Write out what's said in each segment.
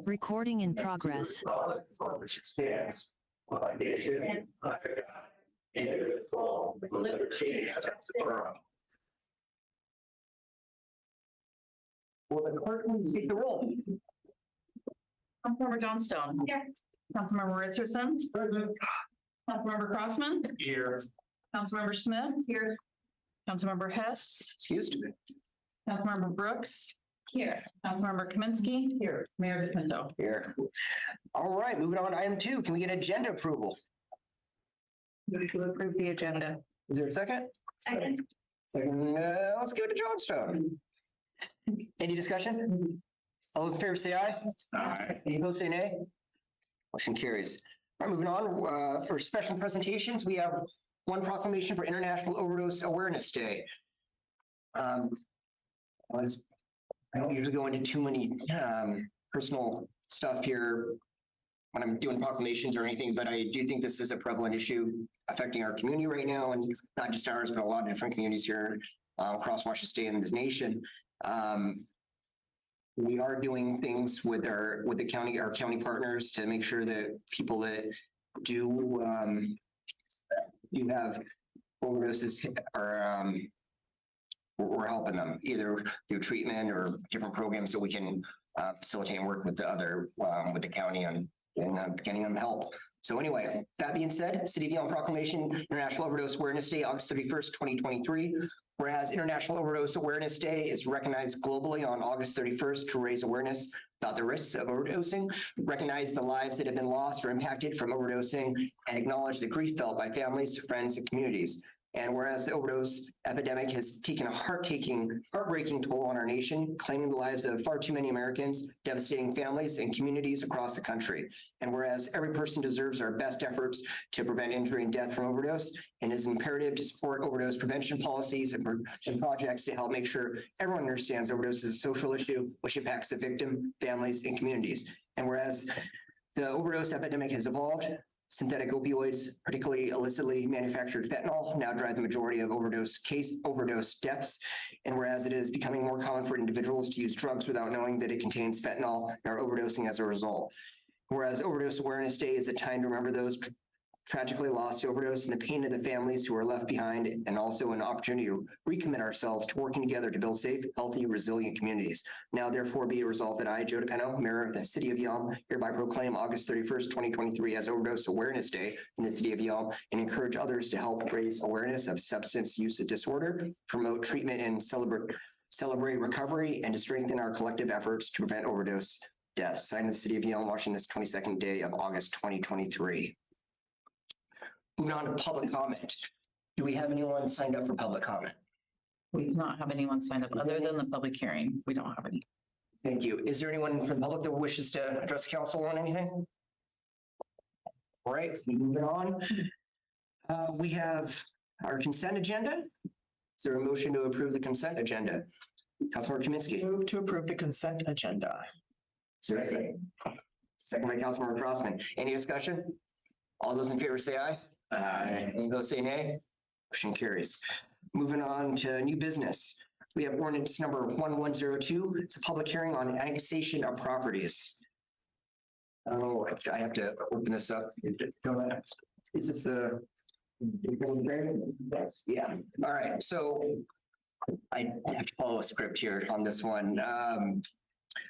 Recording in progress. For which stands one nation under God, indivisible, with liberty and justice for all. Will the clerk please take the roll? Councilmember Johnstone. Here. Councilmember Richardson. Present. Councilmember Crossman. Here. Councilmember Smith. Here. Councilmember Hess. Excused. Councilmember Brooks. Here. Councilmember Kaminsky. Here. Mayor DePinto. Here. All right, moving on to item 2. Can we get agenda approval? To approve the agenda. Is there a second? Second. Second, let's give it to Johnstone. Any discussion? All those in favor say aye. Aye. Any opposed say nay. Motion carries. All right, moving on, for special presentations, we have one proclamation for International Overdose Awareness Day. I don't usually go into too many personal stuff here when I'm doing proclamations or anything, but I do think this is a prevalent issue affecting our community right now, and not just ours, but a lot of different communities here across Washington State and this nation. We are doing things with our county partners to make sure that people that do have overdoses are we're helping them either through treatment or different programs so we can facilitate and work with the county on getting them help. So anyway, that being said, City of Yelm Proclamation, International Overdose Awareness Day, August 31st, 2023. Whereas International Overdose Awareness Day is recognized globally on August 31st to raise awareness about the risks of overdosing, recognize the lives that have been lost or impacted from overdosing, and acknowledge the grief felt by families, friends, and communities. And whereas the overdose epidemic has taken a heartbreaking toll on our nation, claiming the lives of far too many Americans, devastating families and communities across the country. And whereas every person deserves our best efforts to prevent injury and death from overdose, and it is imperative to support overdose prevention policies and projects to help make sure everyone understands overdose is a social issue which impacts the victim, families, and communities. And whereas the overdose epidemic has evolved, synthetic opioids, particularly illicitly manufactured fentanyl, now drive the majority of overdose deaths. And whereas it is becoming more common for individuals to use drugs without knowing that it contains fentanyl and are overdosing as a result. Whereas Overdose Awareness Day is a time to remember those tragically lost to overdose and the pain of the families who are left behind, and also an opportunity to recommit ourselves to working together to build safe, healthy, resilient communities. Now, therefore, be it resolved that I, Joe DePinto, Mayor of the City of Yelm, hereby proclaim August 31st, 2023 as Overdose Awareness Day in the City of Yelm, and encourage others to help raise awareness of substance use disorder, promote treatment and celebrate recovery, and to strengthen our collective efforts to prevent overdose deaths. Signed in the City of Yelm, Washington, this 22nd day of August, 2023. Moving on to public comment. Do we have anyone signed up for public comment? We do not have anyone signed up other than the public hearing. We don't have any. Thank you. Is there anyone from the public that wishes to address council on anything? All right, moving on. We have our consent agenda. Is there a motion to approve the consent agenda? Councilmember Kaminsky. Move to approve the consent agenda. Is there a second? Second by Councilmember Crossman. Any discussion? All those in favor say aye. Aye. Any opposed say nay. Motion carries. Moving on to new business. We have ordinance number 1102. It's a public hearing on annexation of properties. Oh, I have to open this up. Is this the? Yes. Yeah. All right. So I have to follow a script here on this one.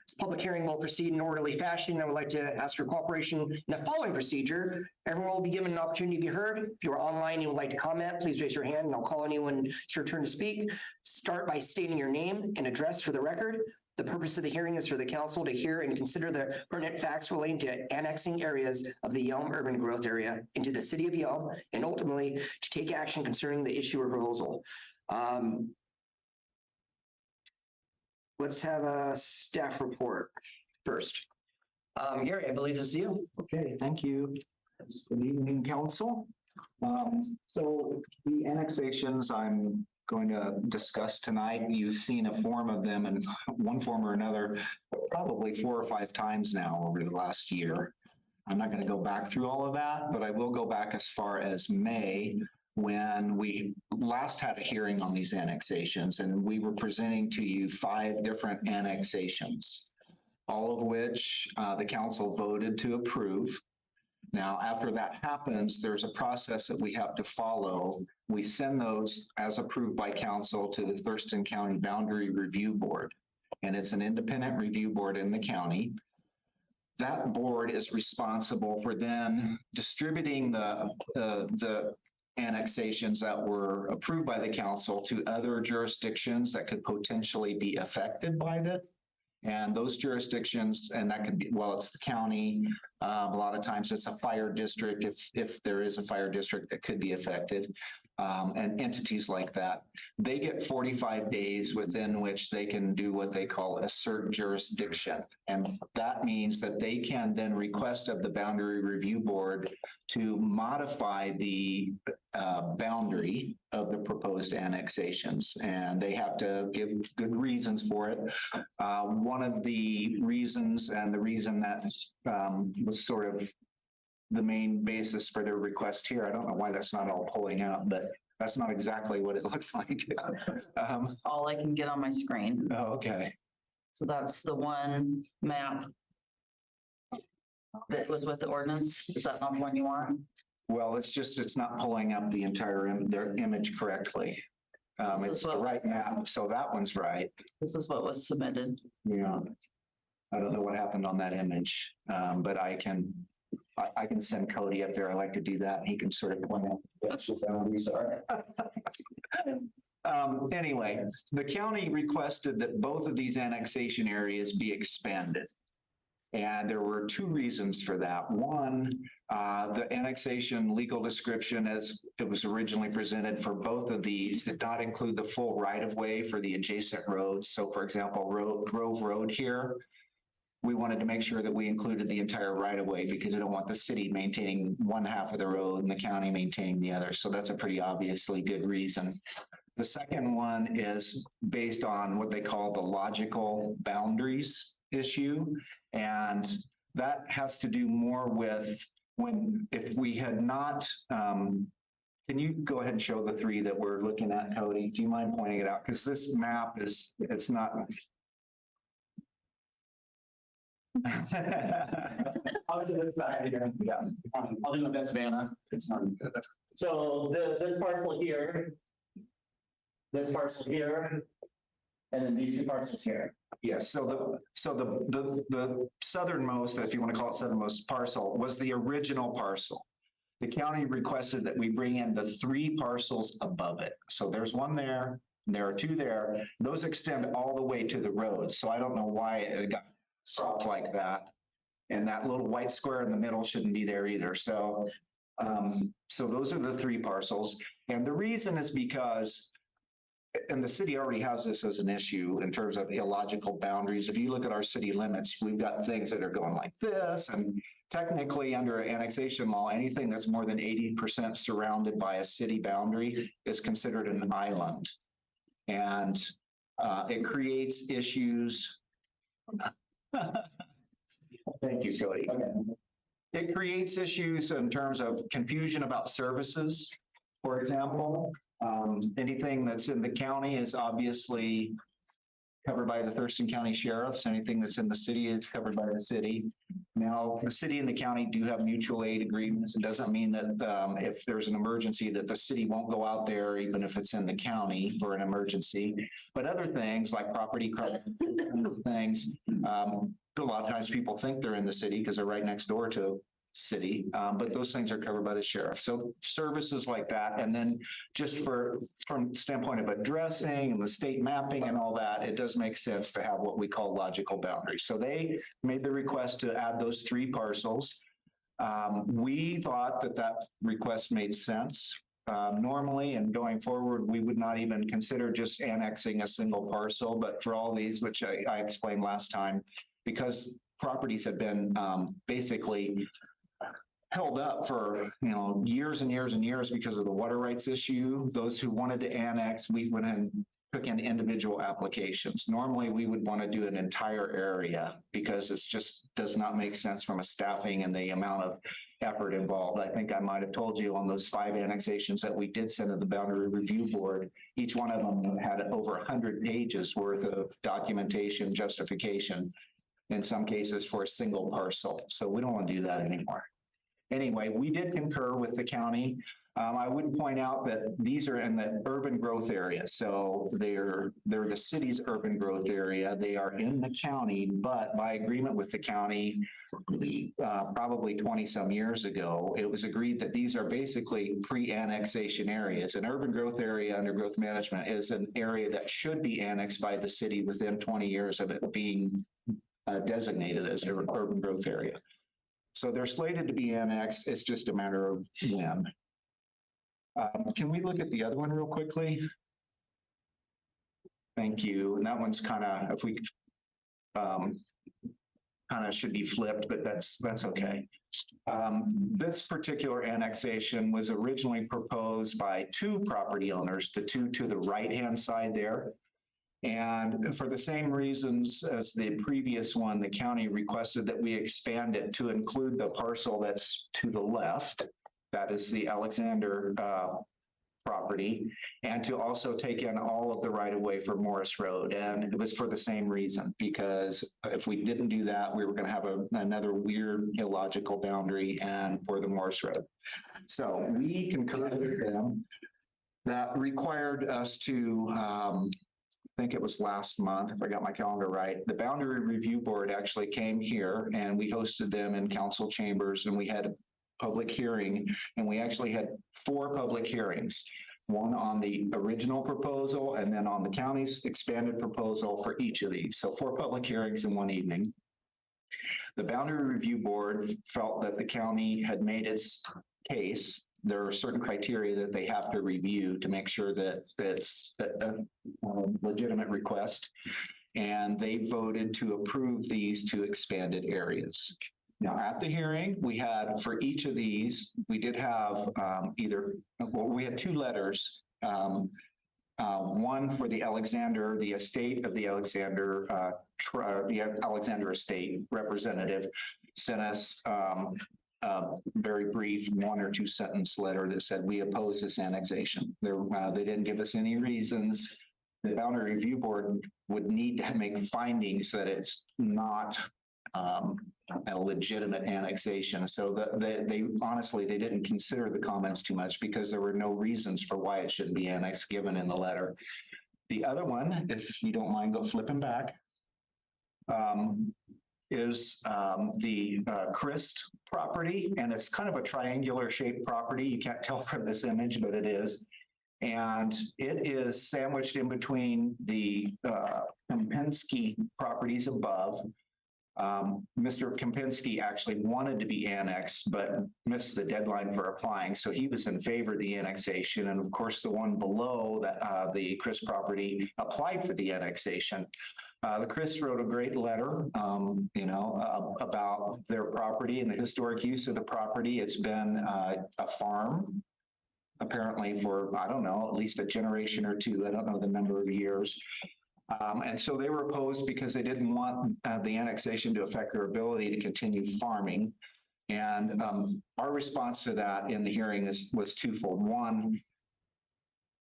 This public hearing will proceed in orderly fashion. I would like to ask for cooperation in the following procedure. Everyone will be given an opportunity to be heard. If you're online and would like to comment, please raise your hand and I'll call on you when it's your turn to speak. Start by stating your name and address for the record. The purpose of the hearing is for the council to hear and consider the pertinent facts relating to annexing areas of the Yelm urban growth area into the City of Yelm, and ultimately to take action concerning the issue or proposal. Let's have a staff report first. Gary, I believe this is you. Okay, thank you. Good evening, council. So the annexations I'm going to discuss tonight, you've seen a form of them in one form or another, probably 4 or 5 times now over the last year. I'm not going to go back through all of that, but I will go back as far as May, when we last had a hearing on these annexations, and we were presenting to you 5 different annexations. all of which the council voted to approve. Now, after that happens, there's a process that we have to follow. We send those as approved by council to the Thurston County Boundary Review Board. And it's an independent review board in the county. That board is responsible for then distributing the annexations that were approved by the council to other jurisdictions that could potentially be affected by that. And those jurisdictions, and that could be, well, it's the county. A lot of times it's a fire district, if there is a fire district that could be affected, and entities like that. They get 45 days within which they can do what they call assert jurisdiction. And that means that they can then request of the Boundary Review Board to modify the boundary of the proposed annexations. And they have to give good reasons for it. One of the reasons, and the reason that was sort of the main basis for their request here, I don't know why that's not all pulling out, but that's not exactly what it looks like. All I can get on my screen. Oh, okay. So that's the one map that was with the ordinance. Is that not the one you want? Well, it's not pulling up the entire their image correctly. It's the right map, so that one's right. This is what was submitted. Yeah. I don't know what happened on that image, but I can send Cody up there. I like to do that. He can sort of point out what the boundaries are. Anyway, the county requested that both of these annexation areas be expanded. And there were two reasons for that. One, the annexation legal description as it was originally presented for both of these did not include the full right-of-way for the adjacent roads. So for example, Grove Road here, we wanted to make sure that we included the entire right-of-way because we don't want the city maintaining one half of the road and the county maintaining the other. So that's a pretty obviously good reason. The second one is based on what they call the logical boundaries issue. And that has to do more with if we had not, can you go ahead and show the three that we're looking at, Cody? Do you mind pointing it out? Because this map it's not. I'll to this side here. Yeah. I'll do my best, Vanna. So this parcel here, and then these two parcels here. Yes. So the southernmost, if you want to call it southernmost parcel, was the original parcel. The county requested that we bring in the three parcels above it. So there's one there, and there are two there. Those extend all the way to the road. So I don't know why it got solved like that. And that little white square in the middle shouldn't be there either. So, so those are the three parcels. And the reason is because, and the city already has this as an issue in terms of illogical boundaries. If you look at our city limits, we've got things that are going like this. And technically under annexation law, anything that's more than 80% surrounded by a city boundary is considered an island. And it creates issues. Thank you, Cody. Okay. It creates issues in terms of confusion about services. For example, anything that's in the county is obviously covered by the Thurston County Sheriffs. Anything that's in the city is covered by the city. Now, the city and the county do have mutual aid agreements. It doesn't mean that if there's an emergency that the city won't go out there, even if it's in the county for an emergency. But other things like property things, a lot of times people think they're in the city because they're right next door to city, but those things are covered by the sheriff. So services like that. And then just from standpoint of addressing and the state mapping and all that, it does make sense to have what we call logical boundaries. So they made the request to add those three parcels. We thought that request made sense. Normally and going forward, we would not even consider just annexing a single parcel, but for all these, which I explained last time, because properties have been basically held up for years and years and years because of the water rights issue. Those who wanted to annex, we went and took in individual applications. Normally, we would want to do an entire area because it just does not make sense from a staffing and the amount of effort involved. I think I might have told you on those 5 annexations that we did send to the Boundary Review Board, each one of them had over 100 pages worth of documentation, justification. in some cases for a single parcel. So we don't want to do that anymore. Anyway, we did concur with the county. I would point out that these are in the urban growth area. So they're the city's urban growth area. They are in the county, but by agreement with the county, probably 20 some years ago, it was agreed that these are basically pre-annexation areas. An urban growth area under growth management is an area that should be annexed by the city within 20 years of it being designated as an urban growth area. So they're slated to be annexed. It's just a matter of when. Can we look at the other one real quickly? Thank you. And that one's kind of, if we kind of should be flipped, but that's okay. This particular annexation was originally proposed by two property owners, the two to the right-hand side there. And for the same reasons as the previous one, the county requested that we expand it to include the parcel that's to the left. That is the Alexander property, and to also take in all of the right-of-way for Morris Road. And it was for the same reason, because if we didn't do that, we were going to have another weird, illogical boundary and for the Morris Road. So we concurred with them. That required us to, I think it was last month, if I got my calendar right, the Boundary Review Board actually came here and we hosted them in council chambers, and we had a public hearing, and we actually had 4 public hearings, one on the original proposal and then on the county's expanded proposal for each of these. So 4 public hearings in one evening. The Boundary Review Board felt that the county had made its case. There are certain criteria that they have to review to make sure that it's a legitimate request, and they voted to approve these 2 expanded areas. Now, at the hearing, we had for each of these, we did have we had 2 letters. One for the Alexander, the estate of the Alexander estate representative sent us a very brief 1 or 2 sentence letter that said, we oppose this annexation. They didn't give us any reasons. The Boundary Review Board would need to make findings that it's not a legitimate annexation. So they honestly, they didn't consider the comments too much because there were no reasons for why it shouldn't be annexed given in the letter. The other one, if you don't mind, go flipping back, is the Christ property. And it's kind of a triangular shaped property. You can't tell from this image, but it is. And it is sandwiched in between the Kempinski properties above. Mr. Kempinski actually wanted to be annexed, but missed the deadline for applying. So he was in favor of the annexation. And of course, the one below that, the Chris property applied for the annexation. The Chris wrote a great letter, about their property and the historic use of the property. It's been a farm, apparently for, I don't know, at least a generation or 2. I don't know the number of years. And so they were opposed because they didn't want the annexation to affect their ability to continue farming. And our response to that in the hearing was twofold. One,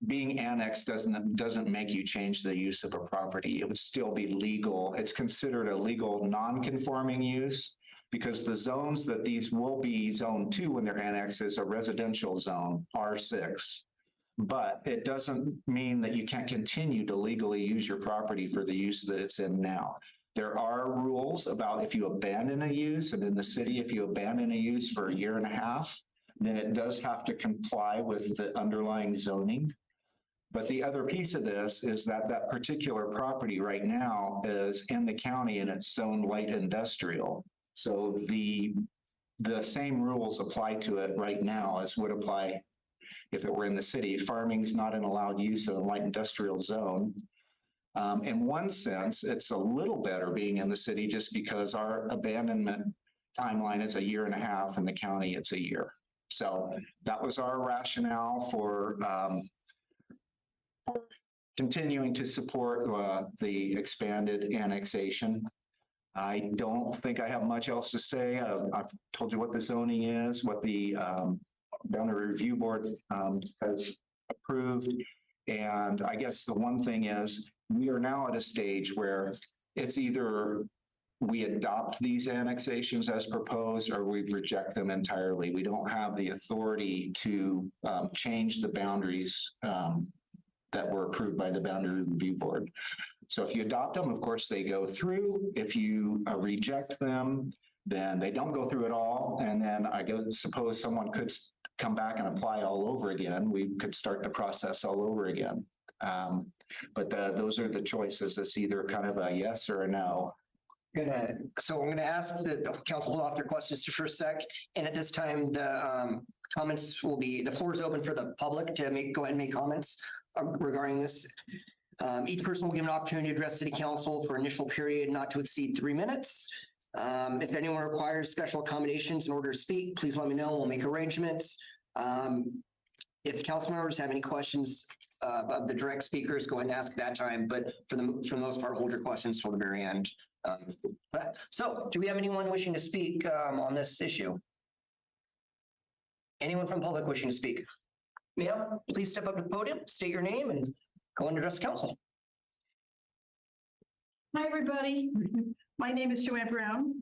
being annexed doesn't make you change the use of a property. It would still be legal. It's considered a legal non-conforming use because the zones that these will be zoned to when they're annexed is a residential zone, R6. But it doesn't mean that you can't continue to legally use your property for the use that it's in now. There are rules about if you abandon a use, and in the city, if you abandon a use for 1.5 years, then it does have to comply with the underlying zoning. But the other piece of this is that that particular property right now is in the county and it's zoned light industrial. So the same rules apply to it right now as would apply if it were in the city. Farming is not an allowed use of a light industrial zone. In one sense, it's a little better being in the city just because our abandonment timeline is 1.5 years, in the county it's 1 year. So that was our rationale for continuing to support the expanded annexation. I don't think I have much else to say. I've told you what the zoning is, what the Boundary Review Board has approved. And I guess the one thing is we are now at a stage where it's either we adopt these annexations as proposed, or we reject them entirely. We don't have the authority to change the boundaries that were approved by the Boundary Review Board. So if you adopt them, of course, they go through. If you reject them, then they don't go through at all. And then suppose someone could come back and apply all over again. We could start the process all over again. But those are the choices. It's either kind of a yes or a no. So I'm gonna ask the council hold off their questions for a sec. And at this time, the comments will be, the floor is open for the public to go ahead and make comments regarding this. Each person will give an opportunity to address city council for initial period not to exceed 3 minutes. If anyone requires special accommodations in order to speak, please let me know. We'll make arrangements. If the council members have any questions of the direct speakers, go ahead and ask that time. But for the most part, hold your questions till the very end. So do we have anyone wishing to speak on this issue? Anyone from public wishing to speak? Ma'am, please step up to the podium, state your name, and go and address the council. Hi, everybody. My name is Joanne Brown,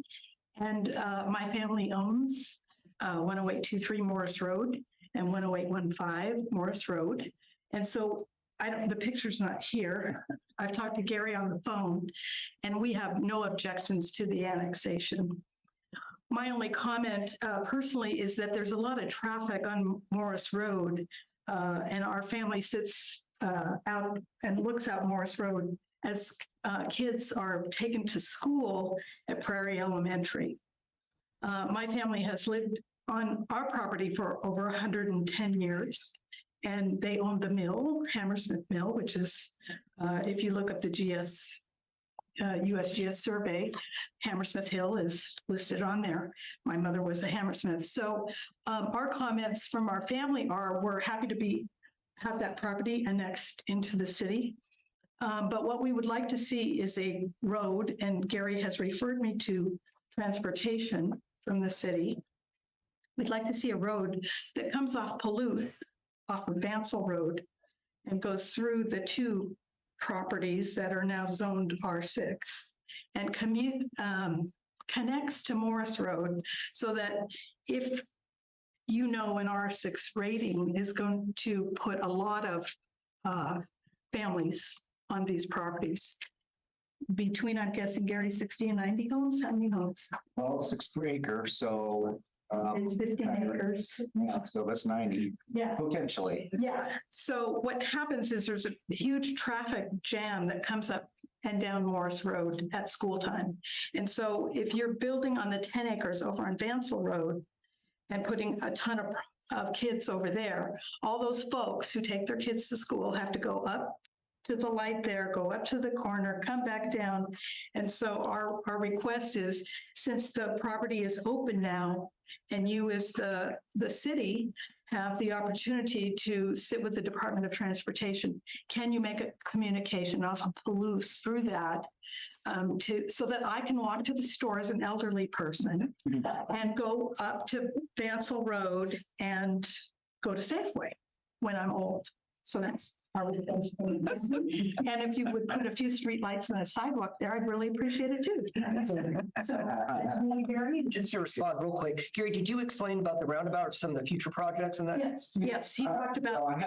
and my family owns 10823 Morris Road and 10815 Morris Road. And so the picture's not here. I've talked to Gary on the phone, and we have no objections to the annexation. My only comment personally is that there's a lot of traffic on Morris Road, and our family sits out and looks out Morris Road as kids are taken to school at Prairie Elementary. My family has lived on our property for over 110 years, and they own the mill, Hammersmith Mill, which is, if you look up the USGS survey, Hammersmith Hill is listed on there. My mother was a Hammersmith. So our comments from our family are, we're happy to have that property annexed into the city. But what we would like to see is a road, and Gary has referred me to transportation from the city. We'd like to see a road that comes off Palouse, off of Vansel Road, and goes through the two properties that are now zoned R6 and connects to Morris Road, so that if an R6 rating is going to put a lot of families on these properties. Between, I'm guessing, Gary, 60 and 90 homes? How many homes? Well, 6 per acre, so. It's 15 acres. Yeah, so that's 90, Yeah. potentially. Yeah. So what happens is there's a huge traffic jam that comes up and down Morris Road at school time. And so if you're building on the 10 acres over on Vansel Road and putting a ton of kids over there, all those folks who take their kids to school have to go up to the light there, go up to the corner, come back down. And so our request is, since the property is open now, and you as the city have the opportunity to sit with the Department of Transportation, can you make a communication off of Palouse through that so that I can walk to the store as an elderly person and go up to Vansel Road and go to Safeway when I'm old. So that's our request. And if you would put a few street lights and a sidewalk there, I'd really appreciate it too. So, Gary, Just to respond real quick, Gary, did you explain about the roundabout or some of the future projects and that? yes, he talked about.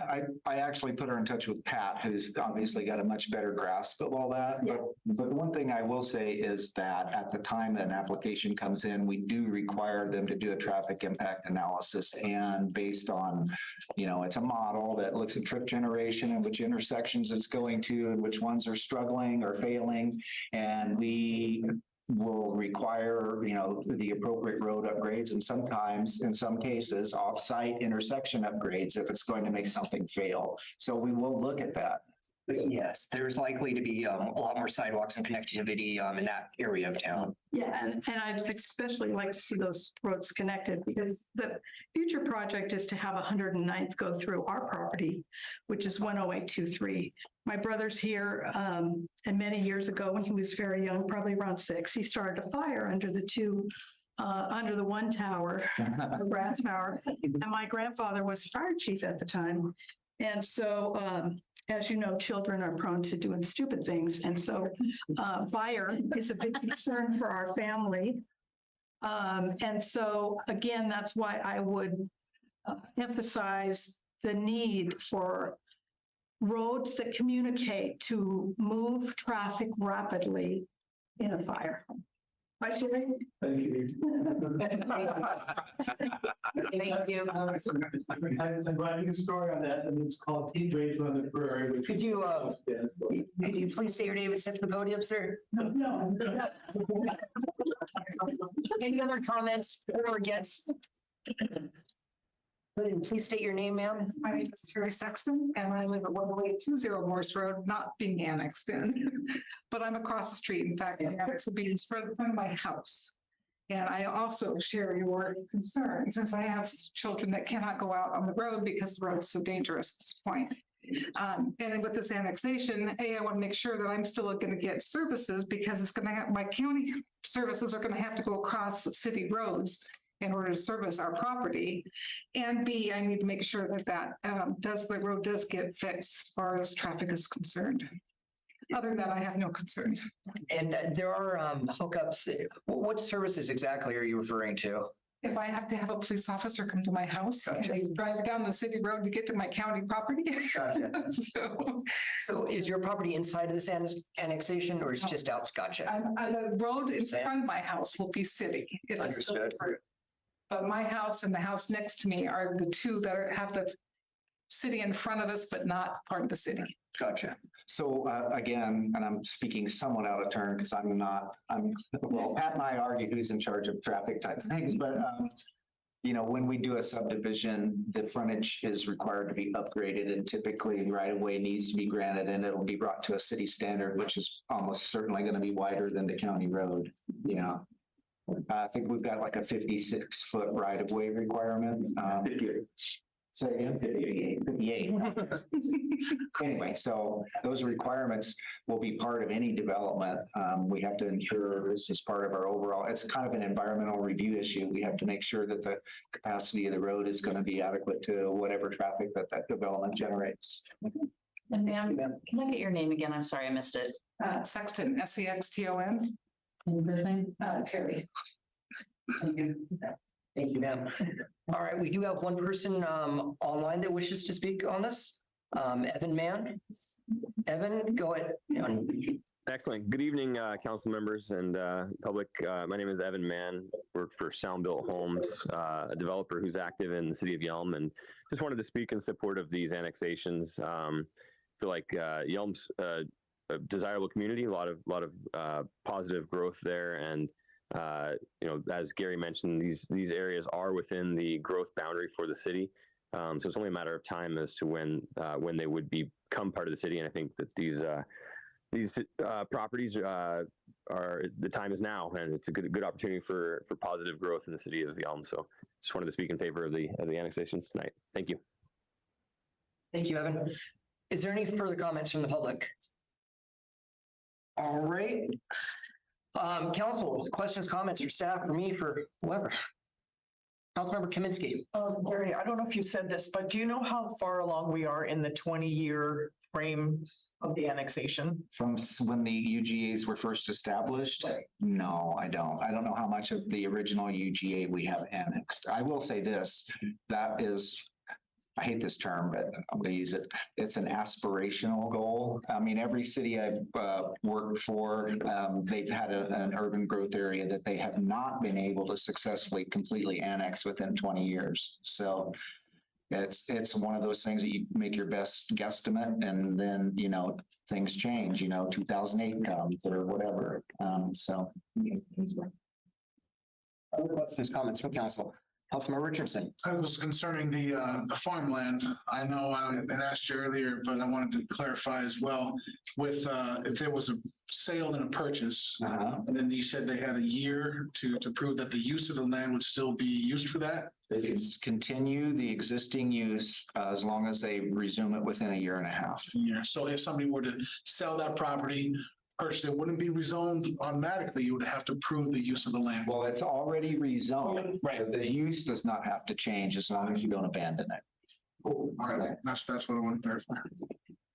I actually put her in touch with Pat, who's obviously got a much better grasp of all that. Yeah. But one thing I will say is that at the time an application comes in, we do require them to do a traffic impact analysis. And based on, it's a model that looks at trip generation and which intersections it's going to and which ones are struggling or failing. And we will require, the appropriate road upgrades, and sometimes, in some cases, off-site intersection upgrades if it's going to make something fail. So we will look at that. Yes, there's likely to be a lot more sidewalks and connectivity in that area of town. Yeah, and I'd especially like to see those roads connected, because the future project is to have 109th go through our property, which is 10823. My brother's here, and many years ago when he was very young, probably around 6, he started a fire under the one tower, the Brad's Tower. And my grandfather was fire chief at the time. And so, as you know, children are prone to doing stupid things. And so fire is a big concern for our family. And so, again, that's why I would emphasize the need for roads that communicate to move traffic rapidly in a fire. Right, Jerry? Thank you. Thank you. I'm writing a story on that, and it's called Heat Waves on the Prairie. Which Could you please say your name and step to the podium, sir? No. Any other comments or against? Please state your name, ma'am. My name is Terry Sexton, and I live at 10820 Morse Road, not being annexed in. But I'm across the street. In fact, the annex will be in front of my house. And I also share your concern, since I have children that cannot go out on the road because the road is so dangerous at this point. And with this annexation, I want to make sure that I'm still going to get services, because it's going to have, my county services are going to have to go across city roads in order to service our property. And B, I need to make sure that the road does get fixed as far as traffic is concerned. Other than that, I have no concerns. And there are hookups. What services exactly are you referring to? If I have to have a police officer come to my house, and they drive down the city road to get to my county property. Gotcha. So So is your property inside of this annexation, or is it just out? Gotcha. the road in front of my house will be city. if it's still Understood. approved. But my house and the house next to me are the two that have the city in front of us, but not part of the city. Gotcha. So again, and I'm speaking somewhat out of turn because well, Pat and I argue who's in charge of traffic type things, but when we do a subdivision, the frontage is required to be upgraded, and typically right of way needs to be granted, and it'll be brought to a city standard, which is almost certainly going to be wider than the county road. I think we've got like a 56-foot right of way requirement. 58. Say again? 58. Anyway, so those requirements will be part of any development. We have to ensure this is part of our overall, it's kind of an environmental review issue. We have to make sure that the capacity of the road is going to be adequate to whatever traffic that development generates. And ma'am, can I get your name again? I'm sorry, I missed it. Sexton, SEXTON. And your first name? Terry. Thank you. Thank you, ma'am. All right, we do have one person online that wishes to speak on this. Evan Mann. Evan, go ahead. Excellent. Good evening, council members and public. My name is Evan Mann. Work for Sound Built Homes, a developer who's active in the city of Yelm, and just wanted to speak in support of these annexations. I feel like Yelm's a desirable community, a lot of positive growth there, and as Gary mentioned, these areas are within the growth boundary for the city. So it's only a matter of time as to when they would become part of the city. And I think that these properties the time is now, and it's a good opportunity for positive growth in the city of Yelm. So just wanted to speak in favor of the annexations tonight. Thank you. Thank you, Evan. Is there any further comments from the public? All right. Council, questions, comments, or staff, for me, for whoever. Councilmember Kaminsky. Gary, I don't know if you said this, but do you know how far along we are in the 20-year frame of the annexation? From when the UGAs were first established? No, I don't. I don't know how much of the original UGA we have annexed. I will say this, that is, I hate this term, but I'm going to use it. It's an aspirational goal. I mean, every city I've worked for, they've had an urban growth area that they have not been able to successfully completely annex within 20 years. So it's one of those things that you make your best guesstimate, and then, things change, 2008 comes or whatever. Other questions, comments from council? Councilmember Richardson. I was concerning the farmland. I know I had asked you earlier, but I wanted to clarify as well with if there was a sale and a purchase, and then you said they had a year to prove that the use of the land would still be used for that. They can continue the existing use as long as they resume it within a year and a half. Yeah. So if somebody were to sell that property, purchase it, wouldn't be rezoned automatically. You would have to prove the use of the land. Well, it's already rezoned. Right. The use does not have to change as long as you don't abandon it. All right, that's what I want to clarify.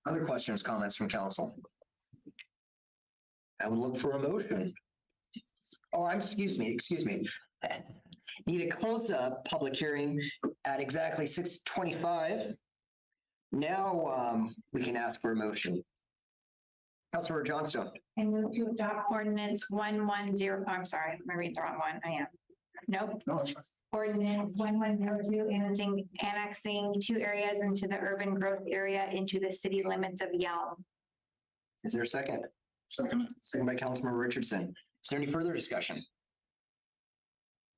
Other questions, comments from council? I would look for a motion. Oh, excuse me. Need to close the public hearing at exactly 6:25. Now, we can ask for a motion. Councilmember Johnstone. I move to adopt ordinance 110, I'm sorry, I'm reading the wrong one, I am. Nope. No, that's fine. Ordinance 1102, annexing 2 areas into the urban growth area into the city limits of Yelm. Is there a second? Second. Second by Councilmember Richardson. Is there any further discussion?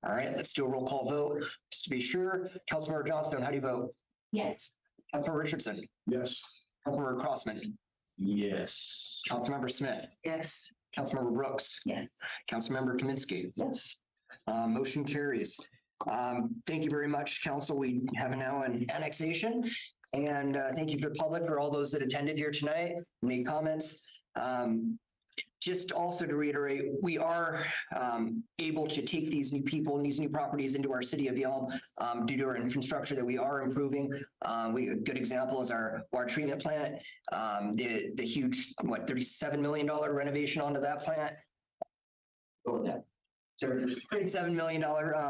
All right, let's do a roll call vote. Just to be sure, Councilmember Johnstone, how do you vote? Yes. Councilmember Richardson, Yes. Councilmember Crossman, Yes. Councilmember Smith, Yes. Councilmember Brooks, Yes. Councilmember Kaminsky. Yes. Motion carries. Thank you very much, council. We have now an annexation. And thank you for the public, for all those that attended here tonight, made comments. Just also to reiterate, we are able to take these new people and these new properties into our city of Yelm due to our infrastructure that we are improving. A good example is our water treatment plant, the huge, $37 million renovation onto that plant. $37 million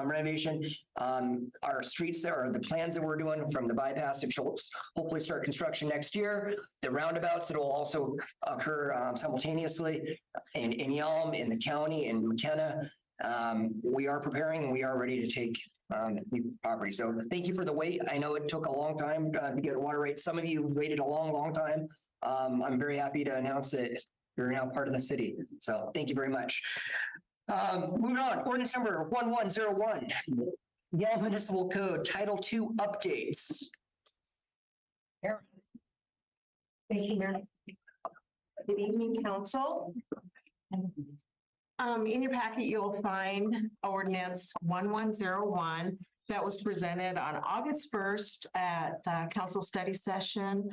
renovation. Our streets are the plans that we're doing from the bypass, which will hopefully start construction next year. The roundabouts that will also occur simultaneously in Yelm, in the county, in McKenna. We are preparing and we are ready to take new property. So thank you for the wait. I know it took a long time to get a water rate. Some of you waited a long time. I'm very happy to announce that you're now part of the city. So thank you very much. Moving on, ordinance number 1101, Yelm Municipal Code, Title II updates. Thank you, Mayor. Good evening, council. In your packet, you'll find ordinance 1101 that was presented on August 1st at council study session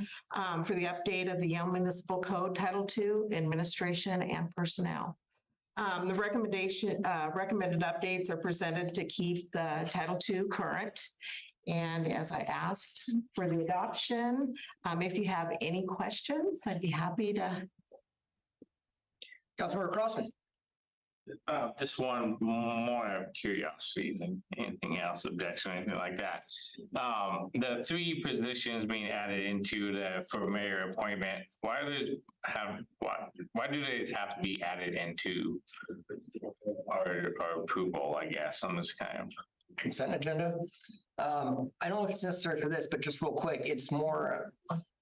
for the update of the Yelm Municipal Code, Title II, Administration and Personnel. The recommended updates are presented to keep the Title II current. And as I asked for the adoption, if you have any questions, I'd be happy to. Councilmember Crossman. Just one more curiosity than anything else, objection, anything like that. The 3 positions being added into for mayor appointment, why do they have to be added into our approval, I guess, on this kind of Consent agenda. I don't know if it's necessary for this, but just real quick, it's more.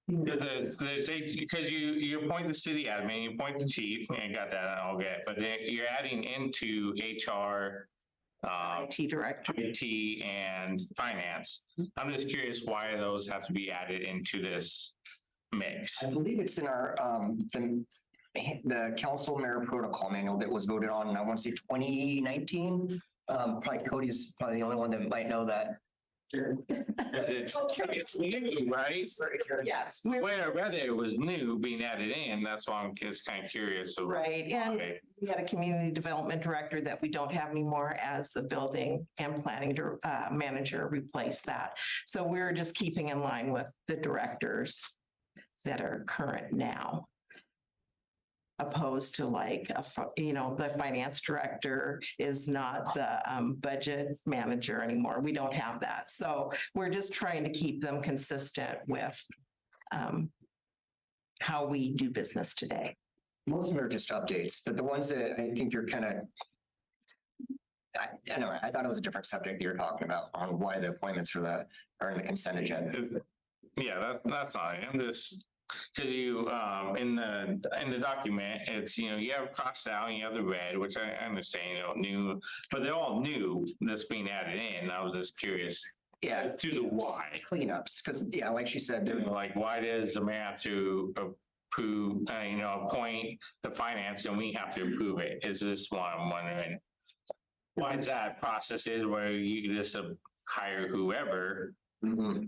Because you appoint the city admin, you appoint the chief, and you got that, I'll get, but then you're adding into HR, IT director. IT and finance. I'm just curious why those have to be added into this mix. I believe it's in our, the council mayor protocol manual that was voted on, I want to say 2019. Probably Cody's probably the only one that might know that. It's new, right? Yes. Whether it was new being added in, that's why I'm just kind of curious. Right, and we had a community development director that we don't have anymore as the building and planning manager replaced that. So we're just keeping in line with the directors that are current now. Opposed to like, the finance director is not the budget manager anymore. We don't have that. So we're just trying to keep them consistent with how we do business today. Most of them are just updates, but the ones that I think you're kind of, anyway, I thought it was a different subject that you're talking about on why the appointments are in the consent agenda. Yeah, that's not it. I'm just, because you, in the document, it's, you have crossed out and you have the red, which I understand, new, but they're all new that's being added in. I was just curious. Yeah. To the why. Cleanups, because like she said, they're like, why does the mayor have to approve, appoint the finance and we have to approve it? Is this what I'm wondering? Why is that process is where you can just hire whoever? Mm-hmm.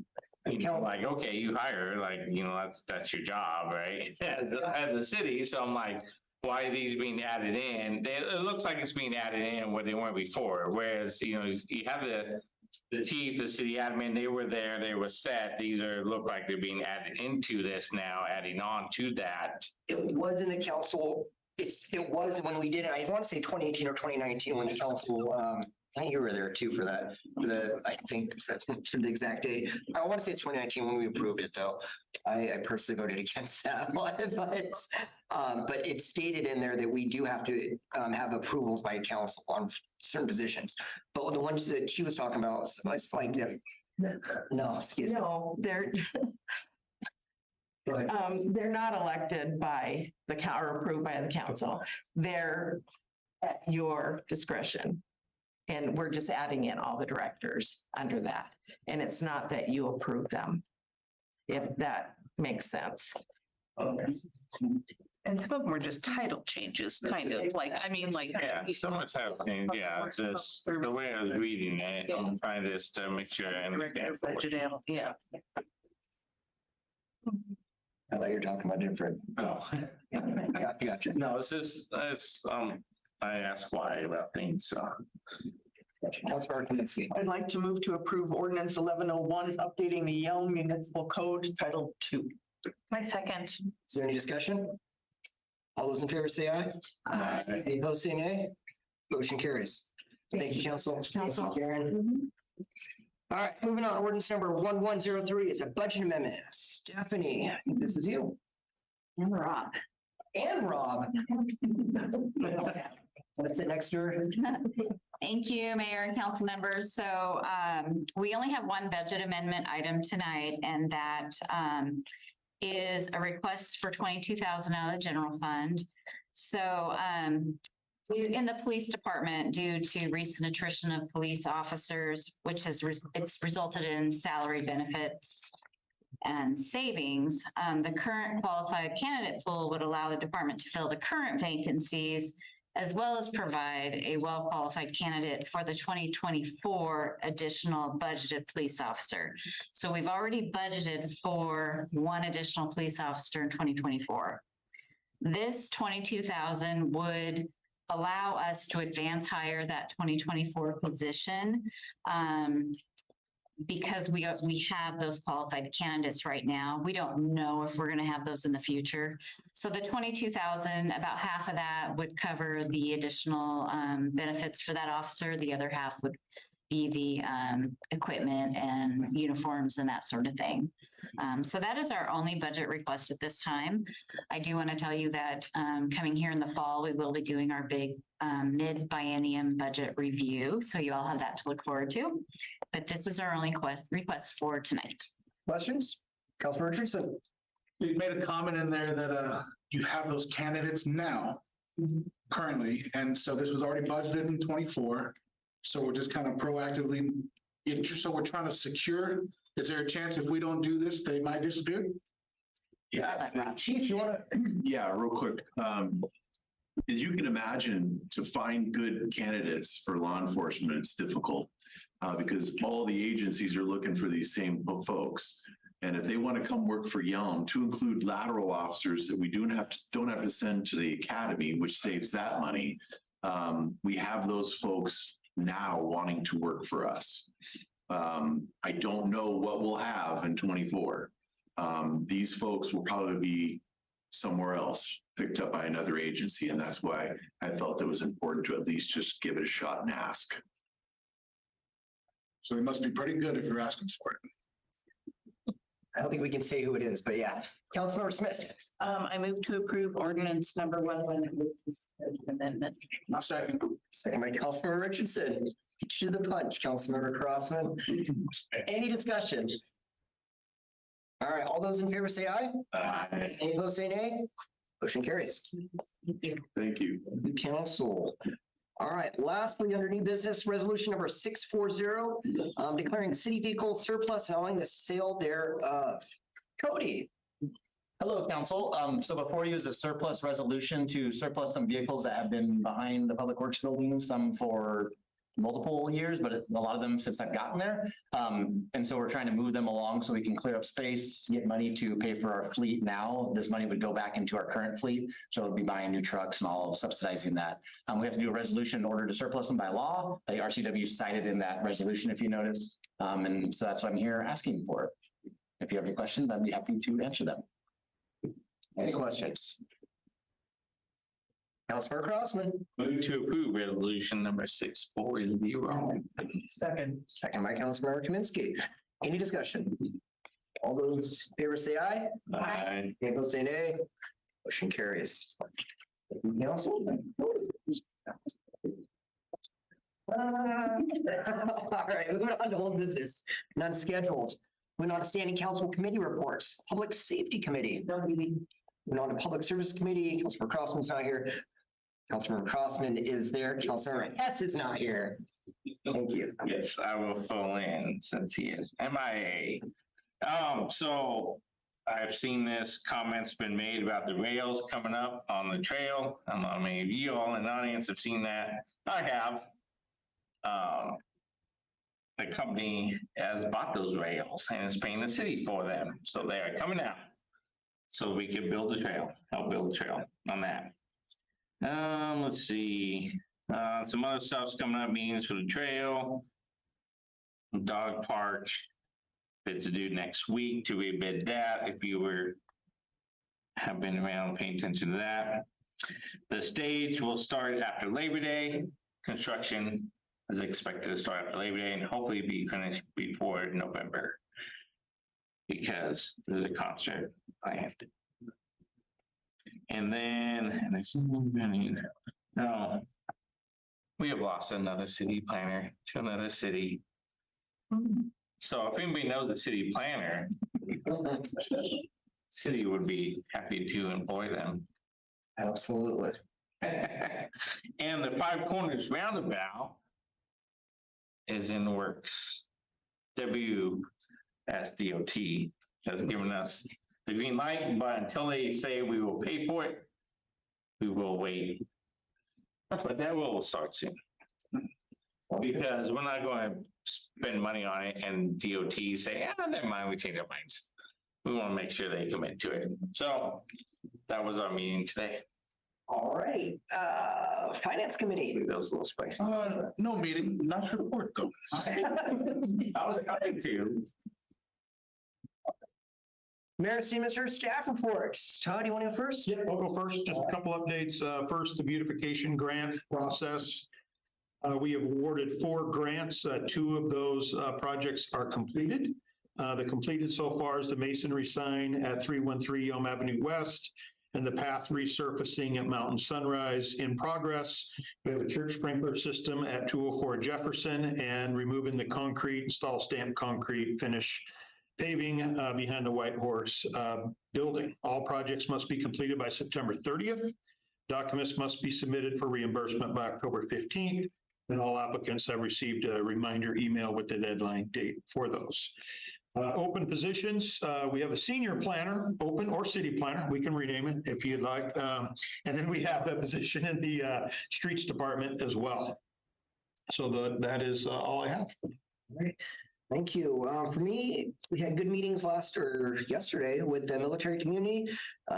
Like, okay, you hire, like, that's your job, right? As the city. So I'm like, why are these being added in? It looks like it's being added in where they weren't before. Whereas, you have the the chief, the city admin, they were there, they were set. These look like they're being added into this now, adding on to that. It was in the council. It was when we did it. I want to say 2018 or 2019 when the council, I think you were there too for that. I think to the exact date. I want to say it's 2019 when we approved it though. I personally voted against that one, but it's stated in there that we do have to have approvals by council on certain positions. But the ones that she was talking about, it's like, no, excuse me. No, they're not elected by or approved by the council. They're at your discretion. And we're just adding in all the directors under that. And it's not that you approve them, if that makes sense. And some of them were just title changes, kind of like, I mean, like. Yeah, so much happening. Yeah, it's just the way I was reading it. I'm trying just to make sure I understand. Yeah. I thought you were talking about different. No. Gotcha. No, I ask why about things, so. Councilmember Kaminsky. I'd like to move to approve ordinance 1101, updating the Yelm Municipal Code Title 2. My second. Is there any discussion? All those in favor say aye. Aye. Any opposed say nay. Motion carries. Thank you, council. Thank you, Karen. All right, moving on. Ordinance number 1103 is a budget amendment. Stephanie, this is you. And Rob. And Rob. Want to sit next to her? Thank you, Mayor and council members. So we only have one budget amendment item tonight, and that is a request for $22,000 out of the general fund. So in the police department, due to recent attrition of police officers, which has it's resulted in salary benefits and savings, the current qualified candidate pool would allow the department to fill the current vacancies, as well as provide a well-qualified candidate for the 2024 additional budgeted police officer. So we've already budgeted for one additional police officer in 2024. This 22,000 would allow us to advance hire that 2024 position. Because we have those qualified candidates right now. We don't know if we're going to have those in the future. So the 22,000, about half of that would cover the additional benefits for that officer. The other half would be the equipment and uniforms and that sort of thing. So that is our only budget request at this time. I do want to tell you that coming here in the fall, we will be doing our big mid-biennium budget review. So you all have that to look forward to. But this is our only request for tonight. Questions? Councilmember Richardson. You made a comment in there that you have those candidates now currently. And so this was already budgeted in 24. So we're just kind of proactively, so we're trying to secure. Is there a chance if we don't do this, they might disappear? Yeah, Chief, you want to? Yeah, real quick. As you can imagine, to find good candidates for law enforcement, it's difficult because all the agencies are looking for these same folks. And if they want to come work for Yelm, to include lateral officers that we don't have to send to the academy, which saves that money, we have those folks now wanting to work for us. I don't know what we'll have in 24. These folks will probably be somewhere else, picked up by another agency. And that's why I felt it was important to at least just give it a shot and ask. So they must be pretty good if you're asking for it. I don't think we can say who it is, but yeah. Councilmember Smith. I move to approve ordinance number 1103 amendment. Not second. Second by Councilmember Richardson. Get you to the punch, Councilmember Crossman. Any discussion? All right, all those in favor say aye. Aye. Any opposed say nay. Motion carries. Thank you. Council. All right, lastly, under new business, resolution number 640, declaring city vehicles surplus and allowing the sale thereof. Cody. Hello, council. So before you is a surplus resolution to surplus some vehicles that have been behind the Public Works building, some for multiple years, but a lot of them since I've gotten there. And so we're trying to move them along so we can clear up space, get money to pay for our fleet now. This money would go back into our current fleet. So we'll be buying new trucks and all subsidizing that. We have to do a resolution in order to surplus them by law. The RCW cited in that resolution, if you notice. And so that's why I'm here asking for it. If you have any questions, I'd be happy to answer them. Any questions? Councilmember Crossman. Move to approve resolution number 640. Second by Councilmember Kaminsky. Any discussion? All those in favor say aye. Aye. Any opposed say nay. Motion carries. Council. All right, moving on to old business, none scheduled. Moving on to standing council committee reports, Public Safety Committee. Moving on to Public Service Committee, Councilmember Crossman's not here. Councilmember Crossman is there. Councilmember Hess is not here. Thank you. Yes, I will fill in since he is MIA. So I've seen this comment's been made about the rails coming up on the trail. I don't know how many of you all in the audience have seen that. I have. The company has bought those rails and is paying the city for them. So they are coming out. So we can build a trail, help build a trail on that. Let's see. Some other stuff's coming up, meetings for the trail. Dog park. Bids due next week to rebid that if you have been around paying attention to that. The stage will start after Labor Day. Construction is expected to start after Labor Day and hopefully be finished before November because there's a concert planned. And then we have lost another city planner to another city. So if anybody knows the city planner, city would be happy to employ them. Absolutely. And the Five Corners roundabout is in the works. WSDOT has given us the green light, but until they say we will pay for it, we will wait. But that will start soon. Because we're not going to spend money on it and DOT say, never mind, we change our minds. We want to make sure they commit to it. So that was our meeting today. All right, Finance Committee. That was a little spicy. No meeting, not to report though. I was coming to. Mayor, Mr. Staff reports. Todd, you want to go first? Yeah, I'll go first. Just a couple updates. First, the beautification grant process. We have awarded 4 grants. 2 of those projects are completed. The completed so far is the masonry sign at 313 Yelm Avenue West and the path resurfacing at Mountain Sunrise in progress. We have a church sprinkler system at 204 Jefferson and removing the concrete, install stamped concrete, finish paving behind the White Horse building. All projects must be completed by September 30th. Documents must be submitted for reimbursement by October 15th. And all applicants have received a reminder email with the deadline date for those. Open positions, we have a senior planner, open or city planner. We can rename it if you'd like. And then we have a position in the streets department as well. So that is all I have. All right. Thank you. For me, we had good meetings yesterday with the military community.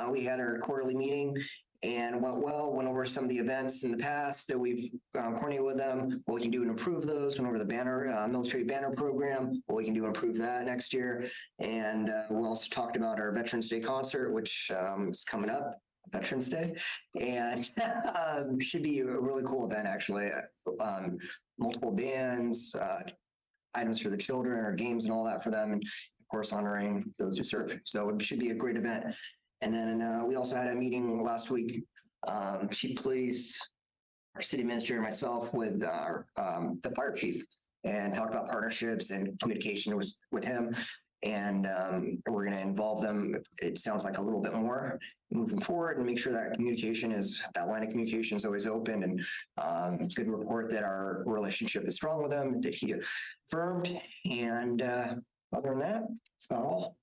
We had our quarterly meeting and went over some of the events in the past that we've coordinated with them, what we can do to improve those, went over the banner, military banner program, what we can do to improve that next year. And we also talked about our Veterans Day concert, which is coming up, Veterans Day, and should be a really cool event, actually. Multiple bands, items for the children, or games and all that for them, and of course honoring those who serve. So it should be a great event. And then we also had a meeting last week, Chief Police, our city administrator, myself, with the fire chief, and talked about partnerships and communication with him. And we're going to involve them, it sounds like, a little bit more moving forward, and make sure that that line of communication is always open. And it's good to report that our relationship is strong with them, that he affirmed. And other than that, that's about all.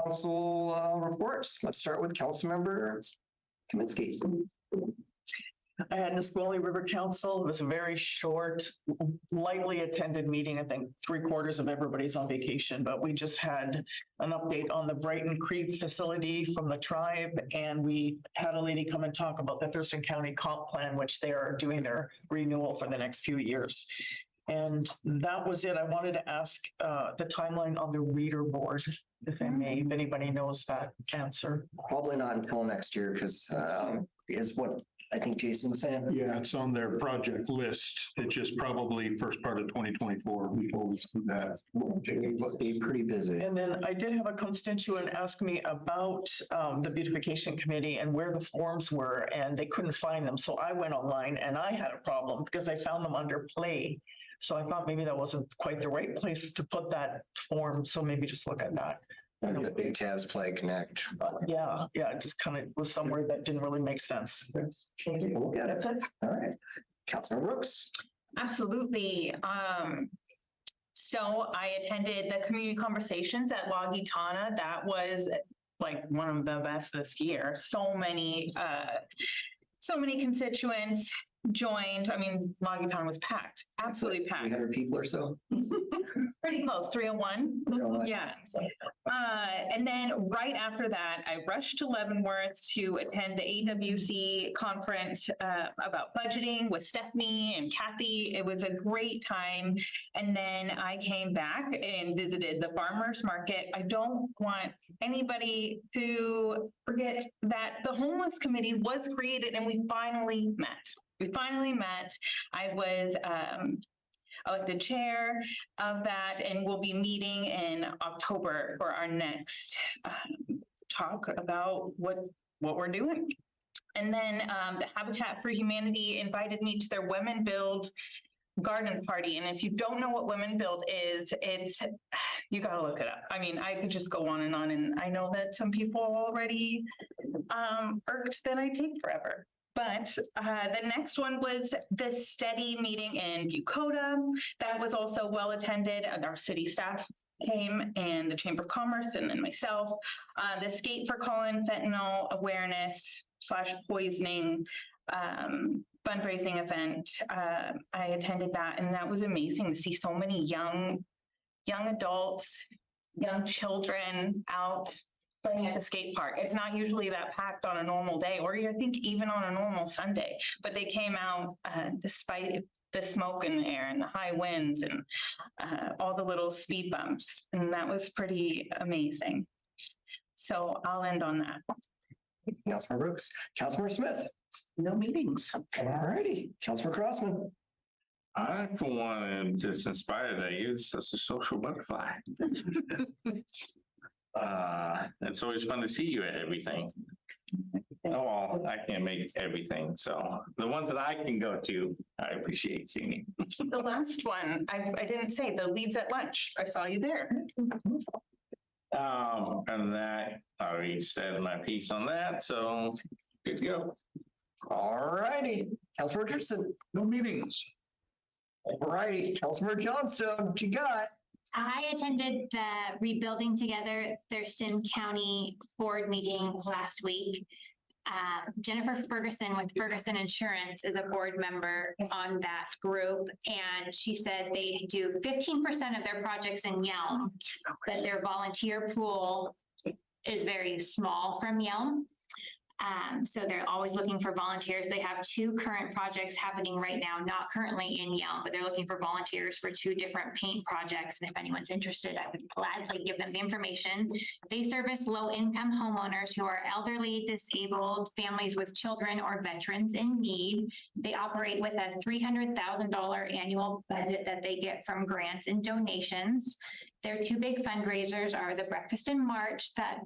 Council reports. Let's start with Councilmember Kaminsky. I had Nisqually River Council. It was a very short, lightly attended meeting. I think 3/4 of everybody's on vacation, but we just had an update on the Brighton Creek facility from the tribe. And we had a lady come and talk about the Thurston County comp plan, which they are doing their renewal for the next few years. And that was it. I wanted to ask the timeline on the reader board, if I may, if anybody knows that answer. Probably not until next year, because is what I think Jason was saying. Yeah, it's on their project list. It's just probably first part of 2024. We always do that. It must be pretty busy. And then I did have a constituent ask me about the beautification committee and where the forms were, and they couldn't find them. So I went online and I had a problem because I found them under play. So I thought maybe that wasn't quite the right place to put that form. So maybe just look at that. The big tabs play connect. Yeah, it just kind of was somewhere that didn't really make sense. Thank you. Yeah, that's it. All right. Councilor Brooks. Absolutely. So I attended the community conversations at La Gitana. That was like one of the best this year. So many constituents joined. I mean, La Gitana was packed, absolutely packed. 300 people or so. Pretty close, 301. Yeah. And then right after that, I rushed to Leavenworth to attend the AWC conference about budgeting with Stephanie and Kathy. It was a great time. And then I came back and visited the farmers market. I don't want anybody to forget that the homeless committee was created and we finally met. I was elected chair of that, and we'll be meeting in October for our next talk about what we're doing. And then the Habitat for Humanity invited me to their Women Build garden party. And if you don't know what Women Build is, you got to look it up. I mean, I could just go on, and I know that some people are already irked that I take forever. But the next one was the steady meeting in Bucota. That was also well attended. Our city staff came and the Chamber of Commerce and then myself. The Skate for Colon Fentanyl Awareness / Poisoning fundraising event. I attended that, and that was amazing to see so many young adults, young children out playing at the skate park. It's not usually that packed on a normal day, or I think even on a normal Sunday, but they came out despite the smoke in the air and the high winds and all the little speed bumps. And that was pretty amazing. So I'll end on that. Councilor Brooks. Councilor Smith. No meetings. All righty. Councilor Crossman. I, for one, am just inspired that you're such a social butterfly. It's always fun to see you at everything. Oh, well, I can't make everything. So the ones that I can go to, I appreciate seeing you. The last one, I didn't say, the Leads at Lunch. I saw you there. And that, I already said my piece on that, so good to go. All righty. Councilor Richardson. No meetings. All righty. Councilor Johnstone, what you got? I attended the Rebuilding Together Thurston County Board meeting last week. Jennifer Ferguson with Ferguson Insurance is a board member on that group, and she said they do 15% of their projects in Yelm, but their volunteer pool is very small from Yelm. So they're always looking for volunteers. They have 2 current projects happening right now, not currently in Yelm, but they're looking for volunteers for 2 different paint projects. And if anyone's interested, I would gladly give them the information. They service low-income homeowners who are elderly, disabled, families with children, or veterans in need. They operate with a $300,000 annual budget that they get from grants and donations. Their 2 big fundraisers are the Breakfast in March that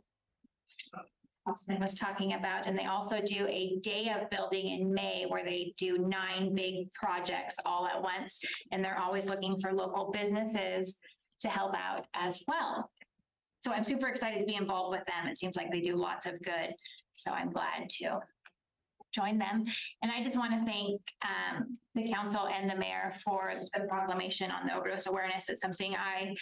Austin was talking about, and they also do a day of building in May where they do 9 big projects all at once, and they're always looking for local businesses to help out as well. So I'm super excited to be involved with them. It seems like they do lots of good, so I'm glad to join them. And I just want to thank the council and the mayor for the proclamation on the overdose awareness. It's something I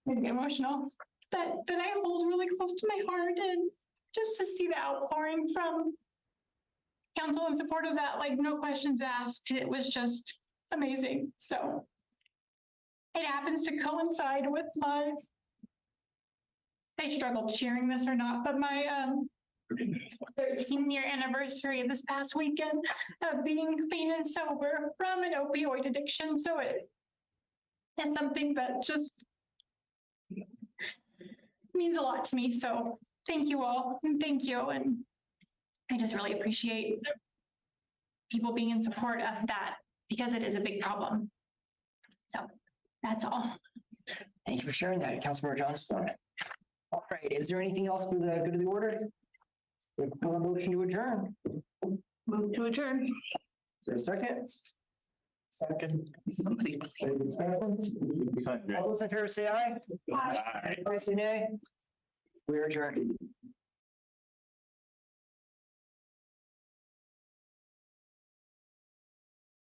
get emotional that I hold really close to my heart, and just to see the outpouring from council in support of that, like no questions asked. It was just amazing. So it happens to coincide with my, I struggled sharing this or not, but my 13-year anniversary this past weekend of being clean and sober from an opioid addiction. So it is something that just means a lot to me. So thank you all, and thank you. And I just really appreciate people being in support of that because it is a big problem. So that's all. Thank you for sharing that, Councilmember Johnston. All right, is there anything else for the good of the order? A motion to adjourn. Move to adjourn. Is there a second? Second. Somebody. All those in favor say aye. Aye. Opposed, say nay. We are adjourned.